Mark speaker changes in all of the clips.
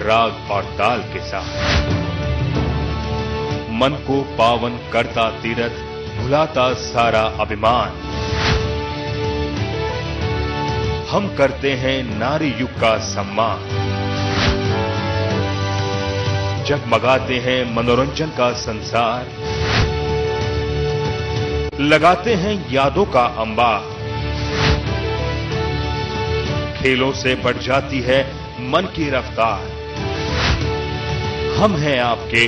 Speaker 1: राग और ताल के साथ। मन को पावन करता तीरथ, भुलाता सारा अभिमान। हम करते हैं नारी युग का सम्मान। जगमगाते हैं मनोरंजन का संसार, लगाते हैं यादों का अंबार। खेलों से बढ़ जाती है मन की रफ्तार। हम हैं आपके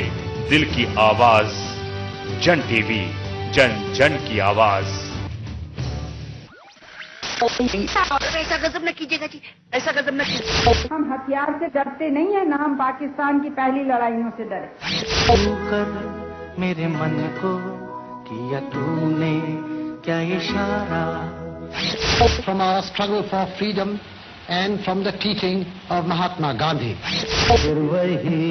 Speaker 1: दिल की आवाज, जन टीवी, जन जन की आवाज।
Speaker 2: ऐसा गजब न कीजिएगा जी, ऐसा गजब न कीजिए।
Speaker 3: हम हथियार से डरते नहीं है, ना हम पाकिस्तान की पहली लड़ाइयों से डरे।
Speaker 4: कर मेरे मन को किया तूने क्या इशारा।
Speaker 5: From our struggle for freedom and from the teaching of Mahatma Gandhi.
Speaker 4: फिर वही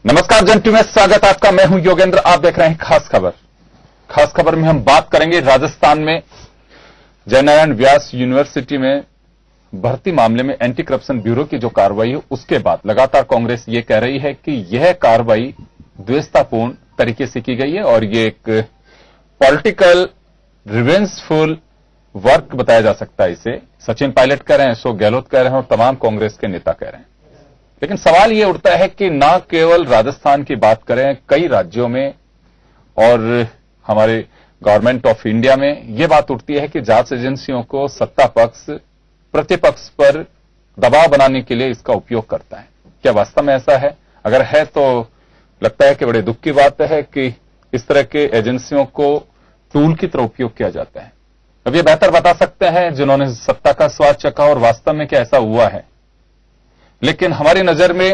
Speaker 6: नमस्कार, जन टीवी में स्वागत आपका। मैं हूं योगेंद्र। आप देख रहे हैं खास खबर। खास खबर में हम बात करेंगे राजस्थान में जयनारायण व्यास यूनिवर्सिटी में भर्ती मामले में एंटी करप्शन ब्यूरो की जो कार्रवाई है उसके बाद लगातार कांग्रेस ये कह रही है कि यह कार्रवाई द्वेषतापूर्ण तरीके से की गई है और ये एक पॉलिटिकल रिवेंजफुल वर्क बताया जा सकता है। इसे सचिन पायलट कह रहे हैं, अशोक गहलोत कह रहे हैं और तमाम कांग्रेस के नेता कह रहे हैं। लेकिन सवाल यह उठता है कि न केवल राजस्थान की बात करें, कई राज्यों में और हमारे गवर्नमेंट ऑफ इंडिया में यह बात उठती है कि जांच एजेंसियों को सत्ता पक्ष प्रतिपक्ष पर दबाव बनाने के लिए इसका उपयोग करता है। क्या वास्तव में ऐसा है? अगर है तो लगता है कि बड़े दुख की बात है कि इस तरह के एजेंसियों को टूल की तरह उपयोग किया जाता है। अब ये बेहतर बता सकते हैं जिन्होंने सत्ता का स्वाद चखा और वास्तव में क्या ऐसा हुआ है। लेकिन हमारी नजर में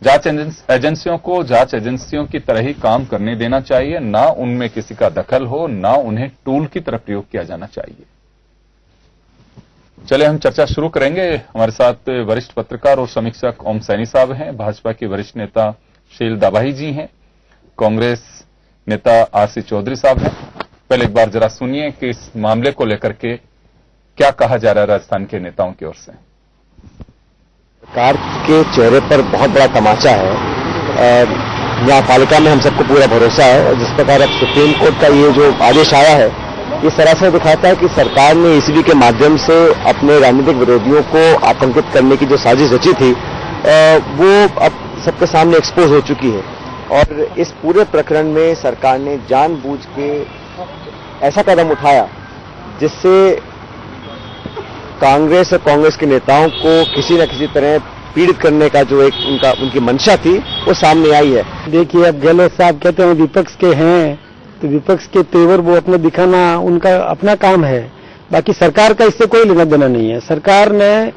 Speaker 6: जांच एजेंसियों को जांच एजेंसियों की तरह ही काम करने देना चाहिए, ना उनमें किसी का दखल हो, ना उन्हें टूल की तरह प्रयोग किया जाना चाहिए। चले हम चर्चा शुरू करेंगे। हमारे साथ वरिष्ठ पत्रकार और समीक्षक ओम सैनी साहब हैं, भाजपा के वरिष्ठ नेता शील दाभाई जी हैं, कांग्रेस नेता आरसी चौधरी साहब हैं। पहले एक बार जरा सुनिए कि इस मामले को लेकर के क्या कहा जा रहा है राजस्थान के नेताओं की ओर से।
Speaker 7: सरकार के चेहरे पर बहुत बड़ा तमाचा है। न्यायपालिका में हम सबको पूरा भरोसा है और जिस प्रकार अब सुप्रीम कोर्ट का ये जो आदेश आया है, ये सरासर दिखाता है कि सरकार ने ईसीबी के माध्यम से अपने राजनीतिक विरोधियों को आतंकित करने की जो साजिश रची थी वो अब सबके सामने एक्सपोज हो चुकी है। और इस पूरे प्रकरण में सरकार ने जानबूझ के ऐसा कदम उठाया जिससे कांग्रेस और कांग्रेस के नेताओं को किसी न किसी तरह पीड़ित करने का जो एक उनकी मंशा थी वो सामने आई है।
Speaker 8: देखिए, अब गहलोत साहब कहते हैं विपक्ष के हैं तो विपक्ष के तेवर वो अपने दिखाना उनका अपना काम है, बाकी सरकार का इससे कोई लेना देना नहीं है। सरकार ने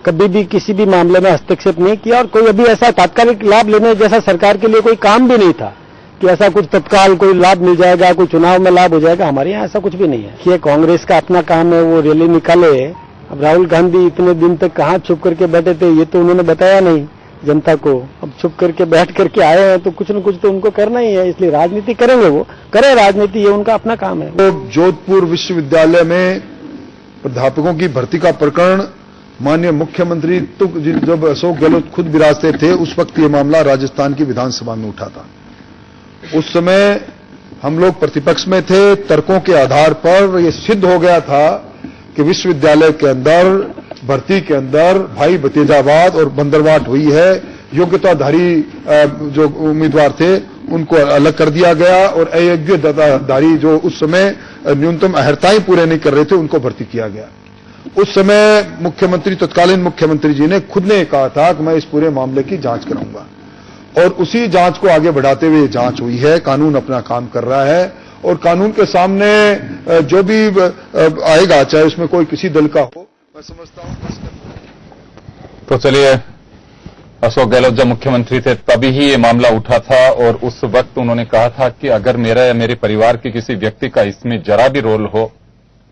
Speaker 8: कभी भी किसी भी मामले में हस्तक्षेप नहीं किया और कोई अभी ऐसा तात्कालिक लाभ लेने जैसा सरकार के लिए कोई काम भी नहीं था कि ऐसा कुछ तत्काल कोई लाभ मिल जाएगा, कोई चुनाव में लाभ हो जाएगा। हमारे यहाँ ऐसा कुछ भी नहीं है। ये कांग्रेस का अपना काम है, वो रैली निकाले। अब राहुल गांधी इतने दिन तक कहाँ छुप करके बैठे थे ये तो उन्होंने बताया नहीं जनता को। अब छुप करके बैठ करके आए हैं तो कुछ न कुछ तो उनको करना ही है, इसलिए राजनीति करेंगे, वो करे राजनीति, ये उनका अपना काम है।
Speaker 9: तो जोधपुर विश्वविद्यालय में प्राध्यापकों की भर्ती का प्रकरण माननीय मुख्यमंत्री जब अशोक गहलोत खुद विराजते थे उस वक्त ये मामला राजस्थान की विधानसभा में उठा था। उस समय हम लोग प्रतिपक्ष में थे। तर्कों के आधार पर यह सिद्ध हो गया था कि विश्वविद्यालय के अंदर भर्ती के अंदर भाई भतीजावाद और बंदरवाट हुई है। योग्यताधारी जो उम्मीदवार थे उनको अलग कर दिया गया और अयोग्यताधारी जो उस समय न्यूनतम अहर्ताएं पूरे नहीं कर रहे थे उनको भर्ती किया गया। उस समय मुख्यमंत्री, तत्कालीन मुख्यमंत्री जी ने खुद ने कहा था कि मैं इस पूरे मामले की जांच कराऊंगा और उसी जांच को आगे बढ़ाते हुए जांच हुई है। कानून अपना काम कर रहा है और कानून के सामने जो भी आएगा, चाहे उसमें कोई किसी दल का हो, मैं समझता हूं।
Speaker 6: तो चलिए, अशोक गहलोत जब मुख्यमंत्री थे तभी ही ये मामला उठा था और उस वक्त उन्होंने कहा था कि अगर मेरा या मेरे परिवार के किसी व्यक्ति का इसमें जरा भी रोल हो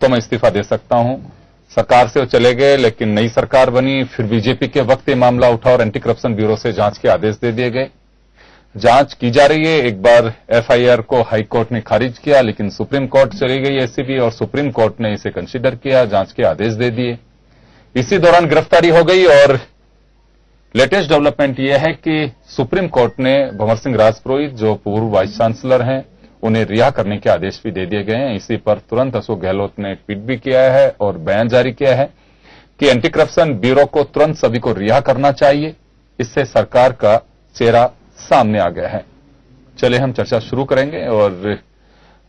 Speaker 6: तो मैं इस्तीफा दे सकता हूं। सरकार से वो चले गए, लेकिन नई सरकार बनी, फिर बीजेपी के वक्त ये मामला उठा और एंटी करप्शन ब्यूरो से जांच के आदेश दे दिए गए। जांच की जा रही है। एक बार एफआईआर को हाई कोर्ट ने खारिज किया, लेकिन सुप्रीम कोर्ट चली गई एसीबी और सुप्रीम कोर्ट ने इसे कंसीडर किया, जांच के आदेश दे दिए। इसी दौरान गिरफ्तारी हो गई और लेटेस्ट डेवलपमेंट यह है कि सुप्रीम कोर्ट ने भंवर सिंह राजपुरोहित, जो पूर्व वाइस चांसलर हैं, उन्हें रिहा करने के आदेश भी दे दिए गए हैं। इसी पर तुरंत अशोक गहलोत ने ट्वीट भी किया है और बयान जारी किया है कि एंटी करप्शन ब्यूरो को तुरंत सभी को रिहा करना चाहिए। इससे सरकार का चेहरा सामने आ गया है। चलिए हम चर्चा शुरू करेंगे और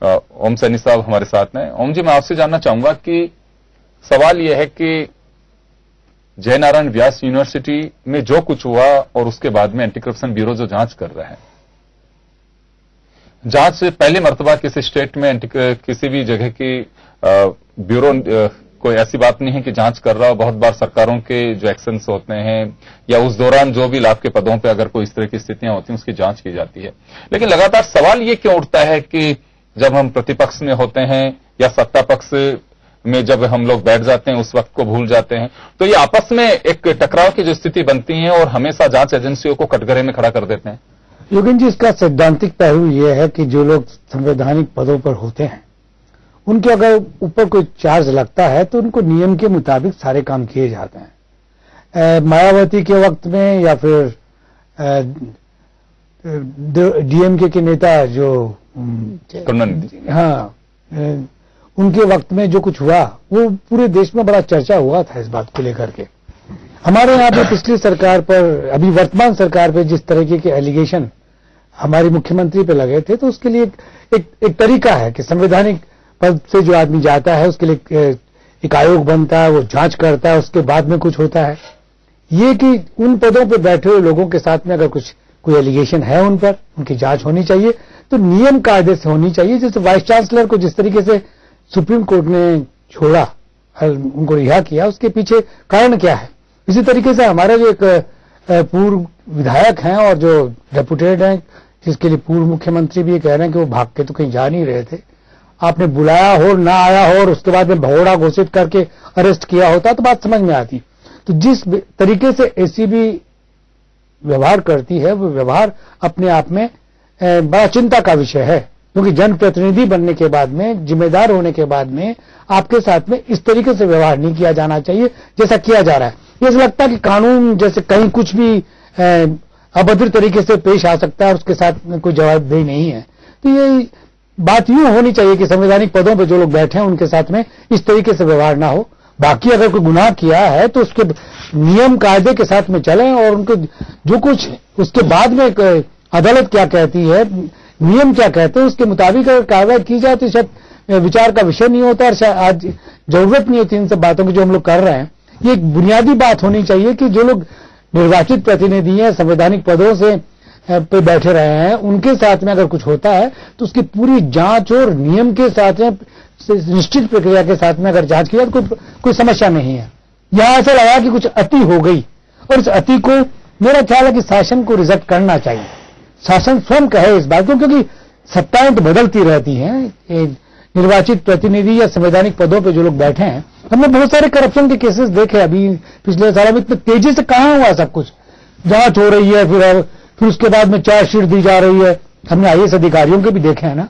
Speaker 6: ओम सैनी साहब हमारे साथ हैं। ओम जी, मैं आपसे जानना चाहूंगा कि सवाल यह है कि जयनारायण व्यास यूनिवर्सिटी में जो कुछ हुआ और उसके बाद में एंटी करप्शन ब्यूरो जो जांच कर रहा है, जांच से पहली मर्तबा किसी स्टेट में किसी भी जगह की ब्यूरो कोई ऐसी बात नहीं है कि जांच कर रहा हो। बहुत बार सरकारों के जो एक्शंस होते हैं या उस दौरान जो भी लाभ के पदों पे अगर कोई इस तरह की स्थितियां होती हैं उसकी जांच की जाती है। लेकिन लगातार सवाल ये क्यों उठता है कि जब हम प्रतिपक्ष में होते हैं या सत्ता पक्ष में जब हम लोग बैठ जाते हैं उस वक्त को भूल जाते हैं, तो ये आपस में एक टकराव की जो स्थिति बनती है और हमेशा जांच एजेंसियों को कटघरे में खड़ा कर देते हैं।
Speaker 8: योगेंद्र जी, इसका सैद्धांतिक पहलू यह है कि जो लोग संवैधानिक पदों पर होते हैं उनके अगर ऊपर कोई चार्ज लगता है तो उनको नियम के मुताबिक सारे काम किए जाते हैं। मायावती के वक्त में या फिर डीएमके के नेता जो हाँ, उनके वक्त में जो कुछ हुआ वो पूरे देश में बड़ा चर्चा हुआ था इस बात को लेकर के। हमारे यहाँ पे पिछली सरकार पर, अभी वर्तमान सरकार पे जिस तरीके के एलिगेशन हमारी मुख्यमंत्री पे लगे थे, तो उसके लिए एक तरीका है कि संवैधानिक पद से जो आदमी जाता है उसके लिए एक आयोग बनता है, वो जांच करता है, उसके बाद में कुछ होता है। ये कि उन पदों पे बैठे हुए लोगों के साथ में अगर कोई एलिगेशन है उन पर, उनकी जांच होनी चाहिए, तो नियम कायदे से होनी चाहिए। जैसे वाइस चांसलर को जिस तरीके से सुप्रीम कोर्ट ने छोड़ा, उनको रिहा किया, उसके पीछे कारण क्या है। इसी तरीके से हमारे जो एक पूर्व विधायक हैं और जो डेपुटेड हैं, जिसके लिए पूर्व मुख्यमंत्री भी ये कह रहे हैं कि वो भाग के तो कहीं जा नहीं रहे थे, आपने बुलाया हो, ना आया हो और उसके बाद में भगोड़ा घोषित करके अरेस्ट किया होता तो बात समझ में आती। तो जिस तरीके से एसीबी व्यवहार करती है वो व्यवहार अपने आप में बड़ा चिंता का विषय है, क्योंकि जनप्रतिनिधि बनने के बाद में, जिम्मेदार होने के बाद में आपके साथ में इस तरीके से व्यवहार नहीं किया जाना चाहिए जैसा किया जा रहा है। ये लगता है कि कानून जैसे कहीं कुछ भी अभद्र तरीके से पेश आ सकता है और उसके साथ कोई जवाबदेही नहीं है। तो ये बात यूं होनी चाहिए कि संवैधानिक पदों पर जो लोग बैठे हैं उनके साथ में इस तरीके से व्यवहार ना हो। बाकी अगर कोई गुनाह किया है तो उसके नियम कायदे के साथ में चलें और उनको जो कुछ उसके बाद में अदालत क्या कहती है, नियम क्या कहते हैं, उसके मुताबिक अगर कार्रवाई की जाए तो शायद विचार का विषय नहीं होता और शायद आज जरूरत नहीं होती इन सब बातों की जो हम लोग कर रहे हैं। ये एक बुनियादी बात होनी चाहिए कि जो लोग निर्वाचित प्रतिनिधि हैं, संवैधानिक पदों से पे बैठे रहे हैं, उनके साथ में अगर कुछ होता है तो उसकी पूरी जांच और नियम के साथ में निश्चित प्रक्रिया के साथ में अगर जांच की जाए तो कोई समस्या नहीं है। यहां ऐसा लगा कि कुछ अति हो गई और इस अति को मेरा ख्याल है कि शासन को रिजेक्ट करना चाहिए। शासन स्वयं कहे इस बात को, क्योंकि सत्ताएं तो बदलती रहती हैं। निर्वाचित प्रतिनिधि या संवैधानिक पदों पे जो लोग बैठे हैं, हमने बहुत सारे करप्शन के केसेस देखे अभी पिछले सालों में। इतने तेजी से कहां हुआ सब कुछ, जांच हो रही है, फिर उसके बाद में चार्जशीट दी जा रही है। हमने आईएएस अधिकारियों के भी देखे हैं ना,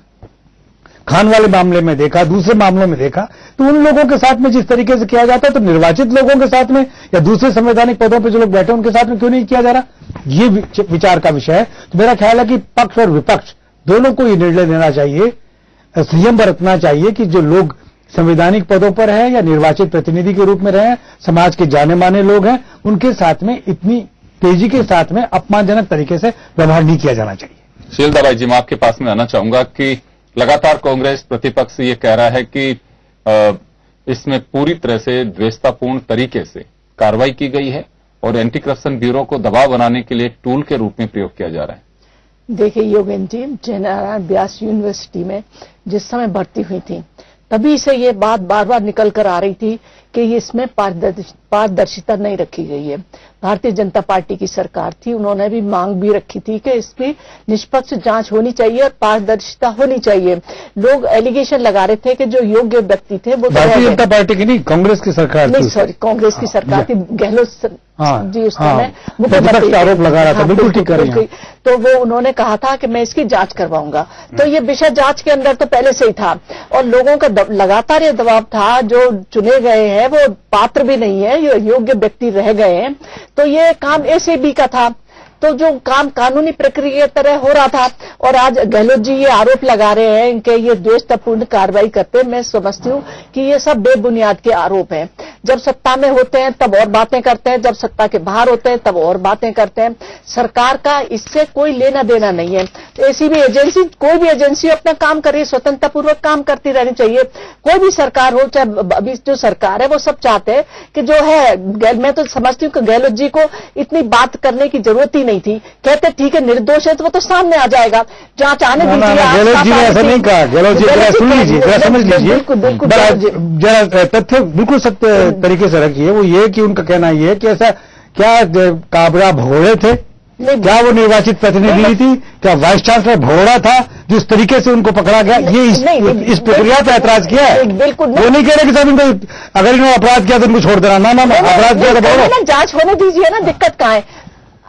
Speaker 8: खान वाले मामले में देखा, दूसरे मामलों में देखा। तो उन लोगों के साथ में जिस तरीके से किया जाता है तो निर्वाचित लोगों के साथ में या दूसरे संवैधानिक पदों पर जो लोग बैठे उनके साथ में क्यों नहीं किया जा रहा, ये विचार का विषय है। तो मेरा ख्याल है कि पक्ष और विपक्ष दोनों को ये निर्णय लेना चाहिए, संयम बरतना चाहिए कि जो लोग संवैधानिक पदों पर हैं या निर्वाचित प्रतिनिधि के रूप में रहे, समाज के जाने माने लोग हैं, उनके साथ में इतनी तेजी के साथ में अपमानजनक तरीके से व्यवहार नहीं किया जाना चाहिए।
Speaker 6: शीलदा भाई जी, मैं आपके पास में आना चाहूंगा कि लगातार कांग्रेस प्रतिपक्ष ये कह रहा है कि इसमें पूरी तरह से द्वेषतापूर्ण तरीके से कार्रवाई की गई है और एंटी करप्शन ब्यूरो को दबाव बनाने के लिए टूल के रूप में प्रयोग किया जा रहा है।
Speaker 10: देखिए योगेंद्र जी, जयनारायण व्यास यूनिवर्सिटी में जिस समय भर्ती हुई थी तभी से ये बात बार बार निकल कर आ रही थी कि इसमें पारदर्शिता नहीं रखी गई है। भारतीय जनता पार्टी की सरकार थी, उन्होंने भी मांग भी रखी थी कि इसकी निष्पक्ष जांच होनी चाहिए और पारदर्शिता होनी चाहिए। लोग एलिगेशन लगा रहे थे कि जो योग्य व्यक्ति थे वो
Speaker 8: भारतीय जनता पार्टी की नहीं, कांग्रेस की सरकार
Speaker 10: नहीं, सॉरी, कांग्रेस की सरकार थी, गहलोत जी उस समय
Speaker 8: मुख्यमंत्री आरोप लगा रहा था। बिल्कुल ठीक कर रही हैं।
Speaker 10: तो वो उन्होंने कहा था कि मैं इसकी जांच करवाऊंगा। तो ये विषय जांच के अंदर तो पहले से ही था और लोगों का लगातार ये दबाव था, जो चुने गए हैं वो पात्र भी नहीं है, ये योग्य व्यक्ति रह गए हैं। तो ये काम एसीबी का था, तो जो काम कानूनी प्रक्रिया की तरह हो रहा था। और आज गहलोत जी ये आरोप लगा रहे हैं कि ये द्वेषपूर्ण कार्रवाई करते हैं। मैं समझती हूँ कि ये सब बेबुनियाद के आरोप हैं। जब सत्ता में होते हैं तब और बातें करते हैं, जब सत्ता के बाहर होते हैं तब और बातें करते हैं। सरकार का इससे कोई लेना देना नहीं है। तो एसीबी एजेंसी, कोई भी एजेंसी अपना काम करे, स्वतंत्रतापूर्वक काम करती रहनी चाहिए। कोई भी सरकार हो, चाहे अभी जो सरकार है, वो सब चाहते हैं कि जो है, मैं तो समझती हूँ कि गहलोत जी को इतनी बात करने की जरूरत ही नहीं थी। कहते ठीक है, निर्दोष है तो वो तो सामने आ जाएगा, जांच आने दीजिए।
Speaker 8: गहलोत जी ने ऐसा नहीं कहा। गहलोत जी जरा सुन लीजिए, जरा समझ लीजिए, जरा तथ्य बिल्कुल सत्य तरीके से रखिए। वो ये कि उनका कहना ये है कि ऐसा क्या काबरा भगोड़े थे, क्या वो निर्वाचित प्रतिनिधि थी, क्या वाइस चांसलर भगोड़ा था जिस तरीके से उनको पकड़ा गया, ये इस प्रक्रिया पर ऐतराज किया है।
Speaker 10: बिल्कुल
Speaker 8: वो नहीं कह रहे कि साहब इनको अगर इन्होंने अपराध किया तो इनको छोड़ देना। ना, अपराध किया तो
Speaker 10: जांच होने दीजिए ना, दिक्कत कहाँ है?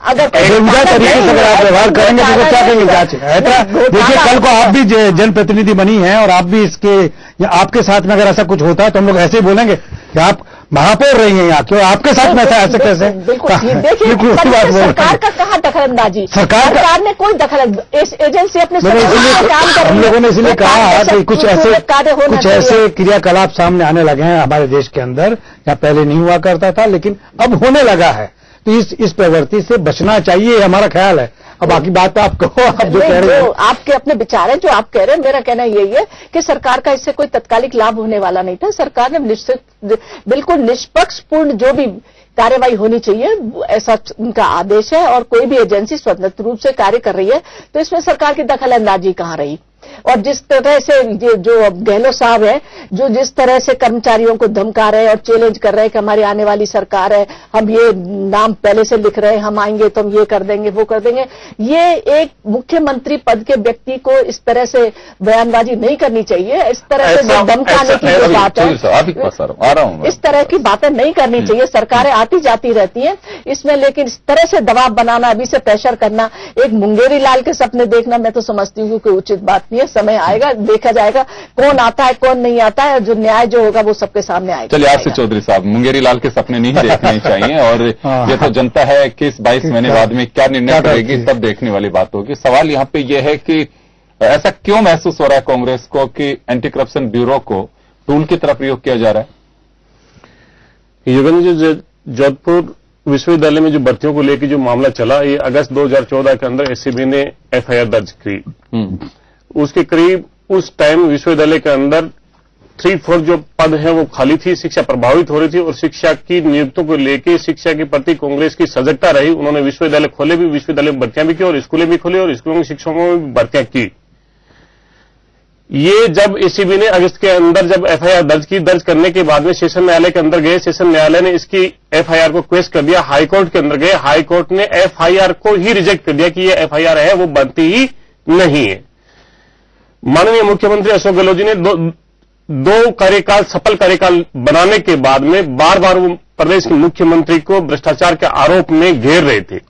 Speaker 10: अगर
Speaker 8: तरीके से अगर आप व्यवहार करेंगे तो क्या करेंगे जांच? देखिए, कल को आप भी जनप्रतिनिधि बनी हैं और आप भी इसके, या आपके साथ में अगर ऐसा कुछ होता है तो हम लोग ऐसे ही बोलेंगे कि आप महापौर रही हैं यहाँ, क्यों आपके साथ में ऐसा कैसे?
Speaker 10: बिल्कुल, देखिए सरकार का कहाँ दखलंदाजी? सरकार ने कोई दखल, इस एजेंसी अपने काम कर,
Speaker 8: हम लोगों ने इसलिए कहा कि कुछ ऐसे क्रियाकलाप सामने आने लगे हैं हमारे देश के अंदर, या पहले नहीं हुआ करता था लेकिन अब होने लगा है। तो इस प्रवृत्ति से बचना चाहिए, हमारा ख्याल है। अब बाकी बात आप कहो, आप जो कह रहे हैं,
Speaker 10: आपके अपने विचार हैं जो आप कह रहे हैं। मेरा कहना यही है कि सरकार का इससे कोई तत्कालिक लाभ होने वाला नहीं था। सरकार ने निश्चित, बिल्कुल निष्पक्षपूर्ण जो भी कार्रवाई होनी चाहिए ऐसा उनका आदेश है, और कोई भी एजेंसी स्वतंत्र रूप से कार्य कर रही है तो इसमें सरकार की दखलंदाजी कहाँ रही? और जिस तरह से ये जो गहलोत साहब है, जो जिस तरह से कर्मचारियों को धमका रहे हैं और चैलेंज कर रहे हैं कि हमारी आने वाली सरकार है, हम ये नाम पहले से लिख रहे हैं, हम आएंगे तो हम ये कर देंगे, वो कर देंगे। ये एक मुख्यमंत्री पद के व्यक्ति को इस तरह से बयानबाजी नहीं करनी चाहिए। इस तरह से धमकाने की जो बात है, इस तरह की बातें नहीं करनी चाहिए। सरकारें आती जाती रहती हैं इसमें, लेकिन इस तरह से दबाव बनाना, अभी से प्रेशर करना, एक मुंगेरी लाल के सपने देखना, मैं तो समझती हूँ कि उचित बात नहीं है। समय आएगा, देखा जाएगा कौन आता है कौन नहीं आता है, और जो न्याय जो होगा वो सबके सामने आएगा।
Speaker 6: चलिए, आसिफ चौधरी साहब, मुंगेरी लाल के सपने नहीं देखने चाहिए, और ये तो जनता है कि इस 22 महीने बाद में क्या निर्णय करेगी तब देखने वाली बात होगी। सवाल यहाँ पे ये है कि ऐसा क्यों महसूस हो रहा है कांग्रेस को कि एंटी करप्शन ब्यूरो को टूल की तरफ प्रयोग किया जा रहा है?
Speaker 11: योगेंद्र जी, जोधपुर विश्वविद्यालय में जो भर्तियों को लेकर जो मामला चला, ये अगस्त 2014 के अंदर एसीबी ने एफआईआर दर्ज की। उसके करीब उस टाइम विश्वविद्यालय के अंदर 3-4 जो पद हैं वो खाली थी, शिक्षा प्रभावित हो रही थी, और शिक्षा की नियुक्तों को लेकर शिक्षा के प्रति कांग्रेस की सजगता रही। उन्होंने विश्वविद्यालय खोले भी, विश्वविद्यालय में भर्तियां भी की, और स्कूलें भी खोली, और स्कूलों में शिक्षकों में भी भर्तियां की। ये जब एसीबी ने अगस्त के अंदर जब एफआईआर दर्ज की, दर्ज करने के बाद में सेशन न्यायालय के अंदर गए, सेशन न्यायालय ने इसकी एफआईआर को क्वेश्चन कर दिया। हाईकोर्ट के अंदर गए, हाईकोर्ट ने एफआईआर को ही रिजेक्ट कर दिया कि ये एफआईआर है वो बनती ही नहीं है। माननीय मुख्यमंत्री अशोक गहलोत जी ने दो कार्यकाल, सफल कार्यकाल बनाने के बाद में बार बार वो प्रदेश के मुख्यमंत्री को भ्रष्टाचार के आरोप में घेर रहे थे।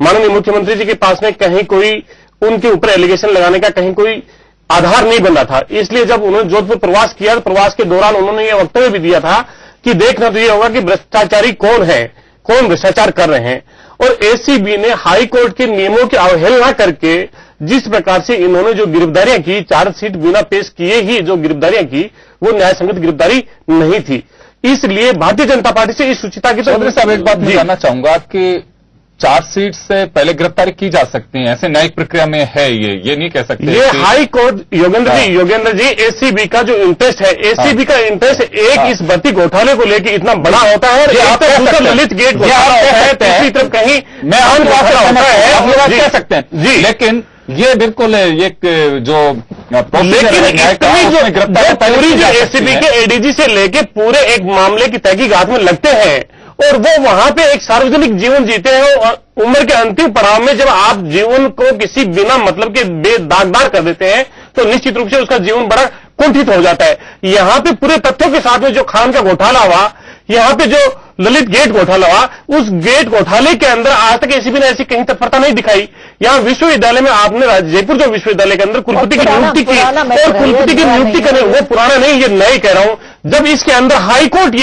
Speaker 11: माननीय मुख्यमंत्री जी के पास में कहीं कोई उनके ऊपर एलिगेशन लगाने का कहीं कोई आधार नहीं बन रहा था। इसलिए जब उन्होंने जोधपुर प्रवास किया, तो प्रवास के दौरान उन्होंने यह वक्तव्य भी दिया था कि देखना तो यह होगा कि भ्रष्टाचारी कौन है, कौन भ्रष्टाचार कर रहे हैं। और एसीबी ने हाईकोर्ट के नियमों की अवहेलना करके जिस प्रकार से इन्होंने जो गिरफ्तारियां की, चार्जशीट बिना पेश किए ही जो गिरफ्तारियां की, वो न्याय संगत गिरफ्तारी नहीं थी। इसलिए भारतीय जनता पार्टी से इस सूचिता की
Speaker 6: चौधरी साहब, एक बात मैं जानना चाहूंगा कि चार्जशीट से पहले गिरफ्तारी की जा सकती है, ऐसे न्यायिक प्रक्रिया में है ये नहीं कह सकते।
Speaker 11: ये high court, Yogendra ji, ACB का जो इंटरेस्ट है, एसीबी का इंटरेस्ट एक इस भर्ती घोटाले को लेकर इतना बड़ा होता है, ललित गेट घोटाला होता है, दूसरी तरफ कहीं
Speaker 6: मैं और बात कह सकते हैं जी, लेकिन ये बिल्कुल एक जो
Speaker 11: पूरी जो एसीबी के एडीजी से लेके पूरे एक मामले की तहकीकात में लगते हैं, और वो वहां पे एक सार्वजनिक जीवन जीते हैं और उम्र के अंतिम पड़ाव में जब आप जीवन को किसी बिना मतलब के बेदागदार कर देते हैं तो निश्चित रूप से उसका जीवन बड़ा कुंठित हो जाता है। यहां पे पूरे तथ्यों के साथ में जो खान का घोटाला हुआ, यहां पे जो ललित गेट घोटाला हुआ, उस गेट घोटाले के अंदर आज तक किसी भी ने ऐसी कहीं तत्परता नहीं दिखाई। यहां विश्वविद्यालय में आपने जयपुर जो विश्वविद्यालय के अंदर कुलपति की नियुक्ति की और कुलपति की नियुक्ति करने, वो पुराना नहीं, ये नए कह रहा हूं, जब इसके अंदर हाईकोर्ट